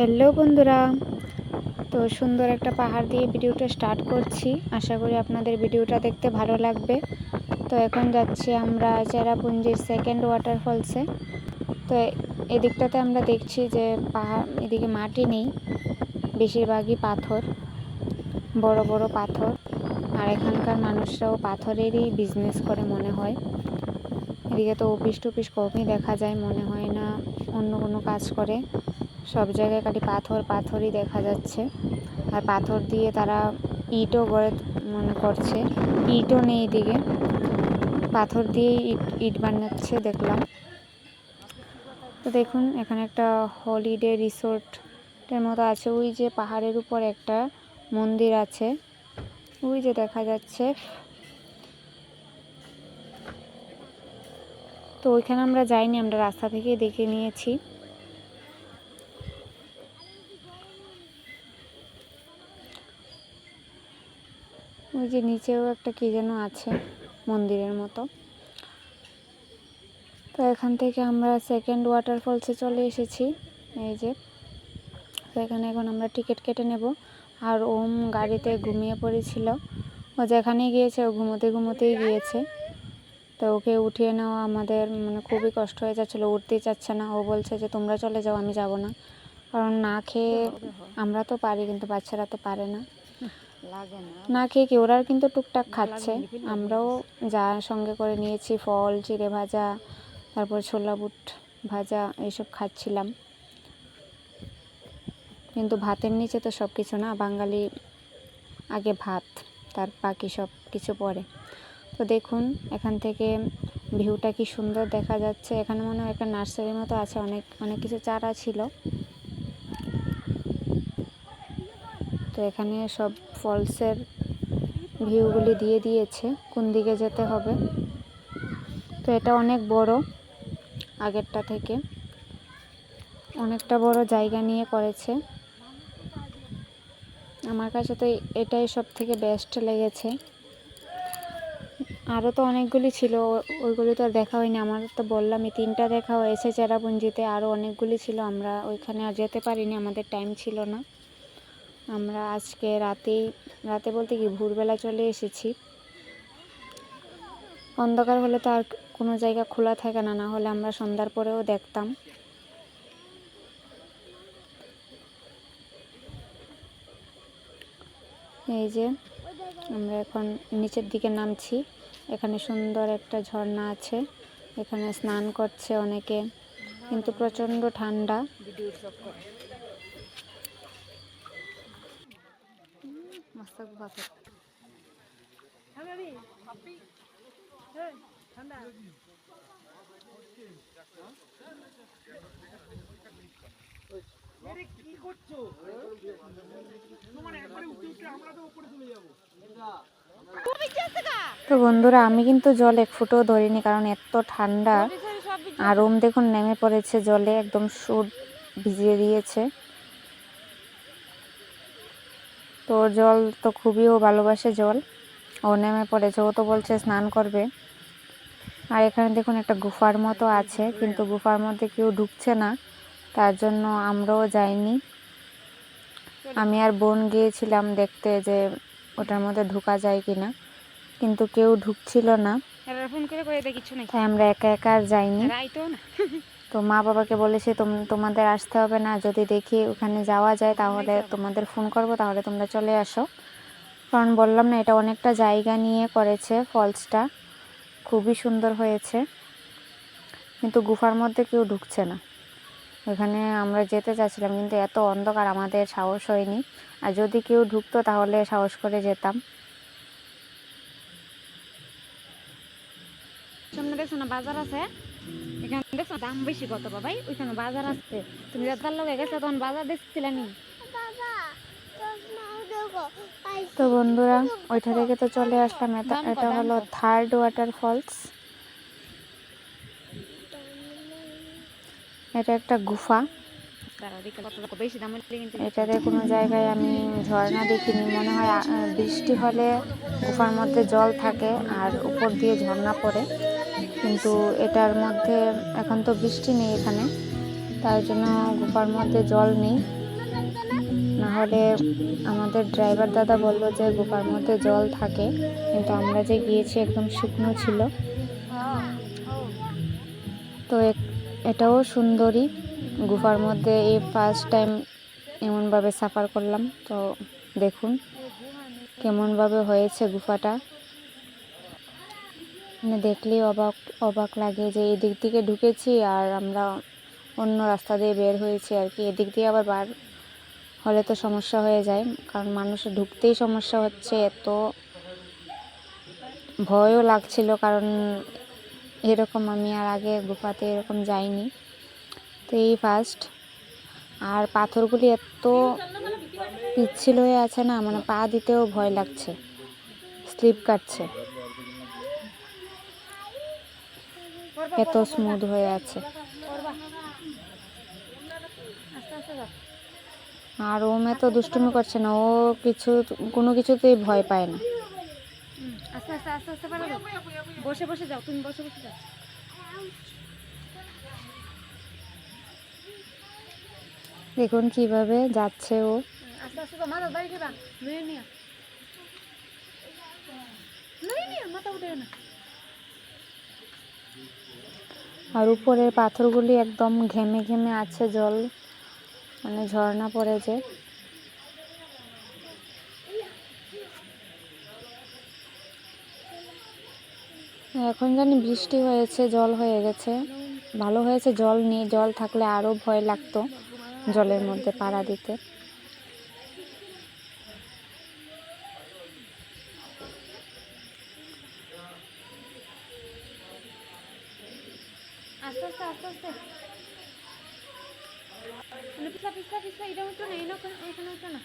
Hello বন্ধুরা, তো সুন্দর একটা পাহাড় দিয়ে ভিডিওটা স্টার্ট করছি। আশা করি আপনাদের ভিডিওটা দেখতে ভালো লাগবে। তো এখন যাচ্ছি আমরা চেরাপুঞ্জির সেকেন্ড ওয়াটারফলসে। তো এদিকটাতে আমরা দেখছি যে পাহাড়, এদিকে মাটি নেই, বেশিরভাগই পাথর, বড় বড় পাথর। আর এখানকার মানুষরাও পাথরেরই বিজনেস করে মনে হয়। এদিকে তো অফিস টফিস কমই দেখা যায়, মনে হয় না অন্য কোনো কাজ করে। সব জায়গায় খালি পাথরই দেখা যাচ্ছে। আর পাথর দিয়ে তারা ইটও গড়ে মনে করছে, ইটও নেই এদিকে, পাথর দিয়ে ইট বানাচ্ছে দেখলাম। তো দেখুন এখানে একটা হলিডে রিসোর্টের মতো আছে। ওই যে পাহাড়ের উপর একটা মন্দির আছে, ওই যে দেখা যাচ্ছে। তো ওইখানে আমরা যাইনি, আমরা রাস্তা থেকে দেখে নিয়েছি। ওই যে নিচেও একটা কি যেন আছে মন্দিরের মতো। তো এখান থেকে আমরা সেকেন্ড ওয়াটারফলসে চলে এসেছি। এই যে, তো এখানে এখন আমরা টিকিট কেটে নেব। আর ওম গাড়িতে ঘুমিয়ে পড়েছিল, ও যেখানেই গিয়েছে ও ঘুমোতেই গিয়েছে। তো ওকে উঠিয়ে নেওয়া আমাদের খুবই কষ্ট হয়ে যাচ্ছিলো, উঠতেই চাচ্ছে না। ও বলছে যে তোমরা চলে যাও, আমি যাব না। কারণ না খেয়ে আমরা তো পারি, কিন্তু বাচ্চারা তো পারে না। না খেয়ে কি, ওরা কিন্তু টুকটাক খাচ্ছে। আমরাও যা সঙ্গে করে নিয়েছি, ফল, চিড়ে ভাজা, তারপর ছোলা বুট ভাজা, এইসব খাচ্ছিলাম। কিন্তু ভাতের নিচে তো সব কিছু না, বাঙালি আগে ভাত, তার বাকি সব কিছু পরে। তো দেখুন এখান থেকে ভিউটা কি সুন্দর দেখা যাচ্ছে। এখানে মনে হয় একটা নার্সারির মতো আছে, অনেক অনেক কিছু চারা ছিল। তো এখানে সব ফলসের ভিউগুলি দিয়ে দিয়েছে, কোন দিকে যেতে হবে। তো এটা অনেক বড়, আগেরটা থেকে অনেকটা বড় জায়গা নিয়ে করেছে। আমার কাছে তো এটাই সব থেকে বেস্ট লেগেছে। আরও তো অনেকগুলি ছিল, ওইগুলি তো আর দেখা হয়নি। আমার তো বললামই 3টা দেখা হয়েছে চেরাপুঞ্জিতে, আরও অনেকগুলি ছিল, আমরা ওইখানে আর যেতে পারিনি, আমাদের টাইম ছিল না। আমরা আজকে রাতে বলতে কি ভোরবেলা চলে এসেছি। অন্ধকার হলে তো আর কোনো জায়গা খোলা থাকে না, না হলে আমরা সন্ধ্যার পরেও দেখতাম। এই যে আমরা এখন নিচের দিকে নামছি। এখানে সুন্দর একটা ঝর্ণা আছে, এখানে স্নান করছে অনেকে, কিন্তু প্রচণ্ড ঠান্ডা। তো বন্ধুরা, আমি কিন্তু জল এক ফুটও ধরিনি, কারণ এত ঠান্ডা। আর ওম দেখুন নেমে পড়েছে জলে, একদম সুট ভিজিয়ে দিয়েছে। তো জল তো খুবই ও ভালোবাসে জল, ও নেমে পড়েছে, ও তো বলছে স্নান করবে। আর এখানে দেখুন একটা গুফার মতো আছে, কিন্তু গুফার মধ্যে কেউ ঢুকছে না, তার জন্য আমরাও যাইনি। আমি আর বোন গিয়েছিলাম দেখতে যে ওটার মধ্যে ঢোকা যায় কিনা, কিন্তু কেউ ঢুকছিল না, তাই আমরা একা একা আর যাইনি। তো মা বাবাকে বলেছি তোমাদের আসতে হবে না, যদি দেখি ওখানে যাওয়া যায় তাহলে তোমাদের ফোন করব, তাহলে তোমরা চলে আসো। কারণ বললাম না, এটা অনেকটা জায়গা নিয়ে করেছে ফলসটা, খুবই সুন্দর হয়েছে, কিন্তু গুফার মধ্যে কেউ ঢুকছে না। ওখানে আমরা যেতে চাচ্ছিলাম, কিন্তু এত অন্ধকার আমাদের সাহস হয়নি। আর যদি কেউ ঢুকতো তাহলে সাহস করে যেতাম। সামনে দেখছো না বাজার আছে, এখানে দেখছো দাম বেশি কত বাবাই, ওইখানে বাজার আছে। তুমি রাতার লগে গেছো তখন বাজার দেখছিলাম। তো বন্ধুরা, ওইটা থেকে তো চলে আসলাম। এটা হলো থার্ড ওয়াটারফলস। এটা একটা গুফা, এটাতে কোনো জায়গায় আমি ঝর্ণা দেখিনি। মনে হয় বৃষ্টি হলে গুফার মধ্যে জল থাকে আর উপর দিয়ে ঝর্ণা পড়ে, কিন্তু এটার মধ্যে এখন তো বৃষ্টি নেই এখানে, তার জন্য গুফার মধ্যে জল নেই। না হলে আমাদের ড্রাইভার দাদা বলল যে গুফার মধ্যে জল থাকে, কিন্তু আমরা যে গিয়েছি একদম শুকনো ছিল। তো এটাও সুন্দরী গুফার মধ্যে এই ফার্স্ট টাইম এমনভাবে সাফার করলাম। তো দেখুন কেমনভাবে হয়েছে গুফাটা, মানে দেখলেই অবাক অবাক লাগে যে এদিক থেকে ঢুকেছি আর আমরা অন্য রাস্তা দিয়ে বের হয়েছি আর কি। এদিক দিয়ে আবার বার হলে তো সমস্যা হয়ে যায়, কারণ মানুষের ঢুকতেই সমস্যা হচ্ছে। এত ভয়ও লাগছিল, কারণ এরকম আমি আর আগে গুফাতে এরকম যাইনি, তো এই ফার্স্ট। আর পাথরগুলি এত পিচ্ছিল হয়ে আছে না, মানে পা দিতেও ভয় লাগছে, স্লিপ কাটছে, এত স্মুথ হয়ে আছে। আর ও মেয়ে তো দুষ্টুমি করছে না, ও কোনো কিছুতেই ভয় পায় না। আস্তে আস্তে আস্তে আস্তে পারো, বসে বসে যাও, তুমি বসে বসে যাও। দেখুন কিভাবে যাচ্ছে ও। আস্তে আস্তে তো মাথা বাড়ি দিবা, লুয়ে নিয়া মাথা উঠে না। আর উপরের পাথরগুলি একদম ঘেমে ঘেমে আছে, জল মানে ঝর্ণা পড়ে যে। এখন জানি বৃষ্টি হয়েছে, জল হয়ে গেছে, ভালো হয়েছে জল নেই। জল থাকলে আরও ভয় লাগতো জলের মধ্যে পাড়া দিতে। আস্তে আস্তে আস্তে আস্তে পিছলা পিছলা পিছলা, এটা উঠো না, এখানে উঠো না।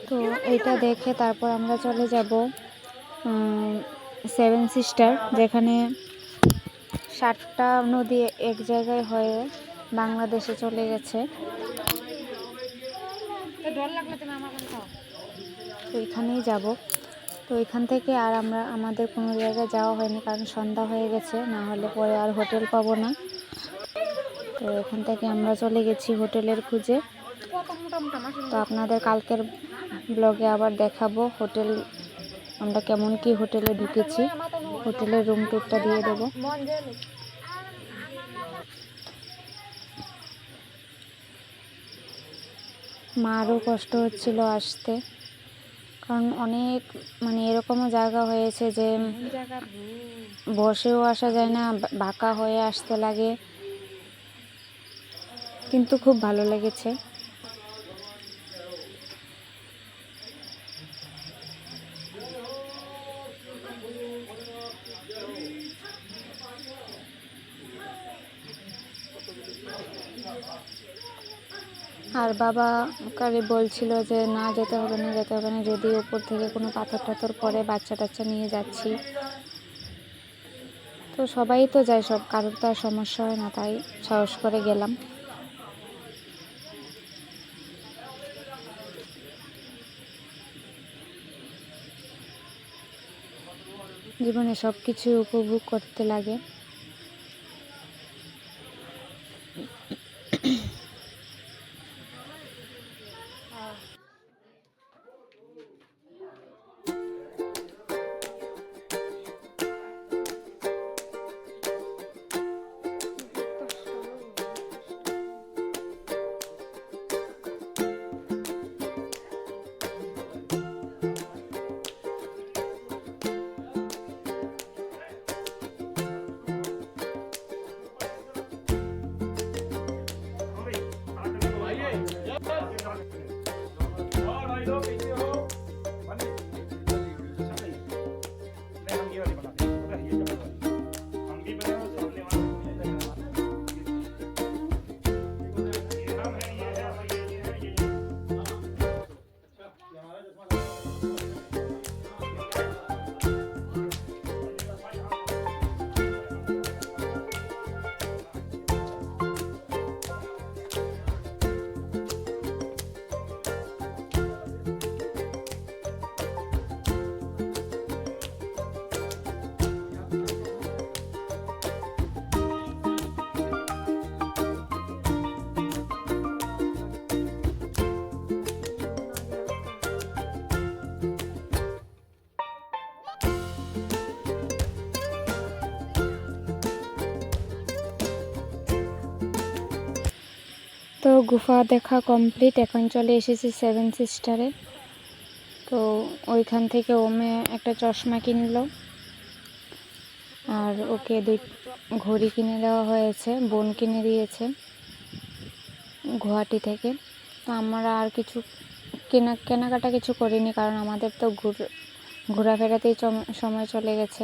তো এটা দেখে তারপর আমরা চলে যাব সেভেন সিস্টার, যেখানে 7টা নদী এক জায়গায় হয়ে বাংলাদেশে চলে গেছে। তো এখানেই যাব। তো এখান থেকে আর আমাদের কোনো জায়গায় যাওয়া হয়নি, কারণ সন্ধ্যা হয়ে গেছে, না হলে পরে আর হোটেল পাবো না। তো এখান থেকে আমরা চলে গেছি হোটেলের খুঁজে। তো আপনাদের কালকের ব্লগে আবার দেখাবো হোটেল, আমরা কেমন কি হোটেলে ঢুকেছি, হোটেলের রুম টুরটা দিয়ে দেবো। মারও কষ্ট হচ্ছিল আসতে, কারণ অনেক মানে এরকমও জায়গা হয়েছে যে বসেও আসা যায় না, বাঁকা হয়ে আসতে লাগে, কিন্তু খুব ভালো লেগেছে। আর বাবা কারে বলছিল যে না যেতে হবে না, যেতে হবে না, যদি উপর থেকে কোনো পাথর টাথর পড়ে, বাচ্চা টাচ্চা নিয়ে যাচ্ছি। তো সবাই তো যায়, সব কারোর তো আর সমস্যা হয় না, তাই সাহস করে গেলাম। জীবনে সব কিছু উপভোগ করতে লাগে। তো গুফা দেখা কমপ্লিট, এখন চলে এসেছি সেভেন সিস্টারে। তো ওইখান থেকে ওমে একটা চশমা কিনলো আর ওকে দুই ঘড়ি কিনে দেওয়া হয়েছে, বোন কিনে দিয়েছে গুয়াহাটি থেকে। তো আমরা আর কিছু কেনাকাটা কিছু করিনি, কারণ আমাদের তো ঘোরাফেরাতেই সময় চলে গেছে।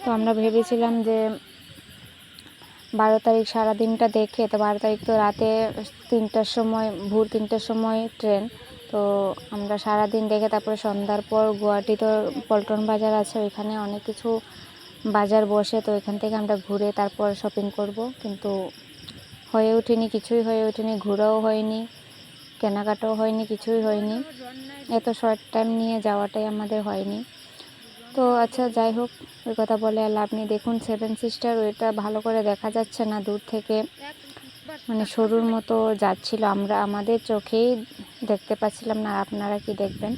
তো আমরা ভেবেছিলাম যে 12 তারিখ সারাদিনটা দেখে, তো 12 তারিখ তো রাতে 3টার সময়, ভোর 3টার সময় ট্রেন। তো আমরা সারাদিন দেখে তারপরে সন্ধ্যার পর গুয়াহাটি তো পল্টন বাজার আছে, ওইখানে অনেক কিছু বাজার বসে। তো ওইখান থেকে আমরা ঘুরে তারপর শপিং করব, কিন্তু হয়ে ওঠেনি, কিছুই হয়ে ওঠেনি, ঘোরাও হয়নি, কেনাকাটাও হয়নি, কিছুই হয়নি। এত শর্ট টাইম নিয়ে যাওয়াটাই আমাদের হয়নি। তো আচ্ছা, যাই হোক, ওই কথা বলে আর লাভ নেই। দেখুন সেভেন সিস্টার, ওইটা ভালো করে দেখা যাচ্ছে না, দূর থেকে মানে সরুর মতো যাচ্ছিল, আমরা আমাদের চোখেই দেখতে পাচ্ছিলাম না। আপনারা কি দেখবেন?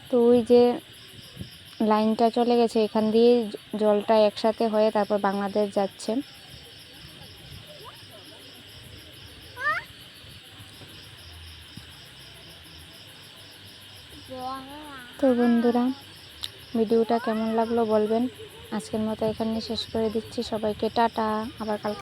তো ওই যে লাইনটা চলে গেছে, এখান দিয়ে জলটা একসাথে হয়ে তারপর বাংলাদেশ যাচ্ছে। তো বন্ধুরা, ভিডিওটা কেমন লাগলো বলবেন। আজকের মতো এখানে শেষ করে দিচ্ছি। সবাইকে টাটা, আবার কাল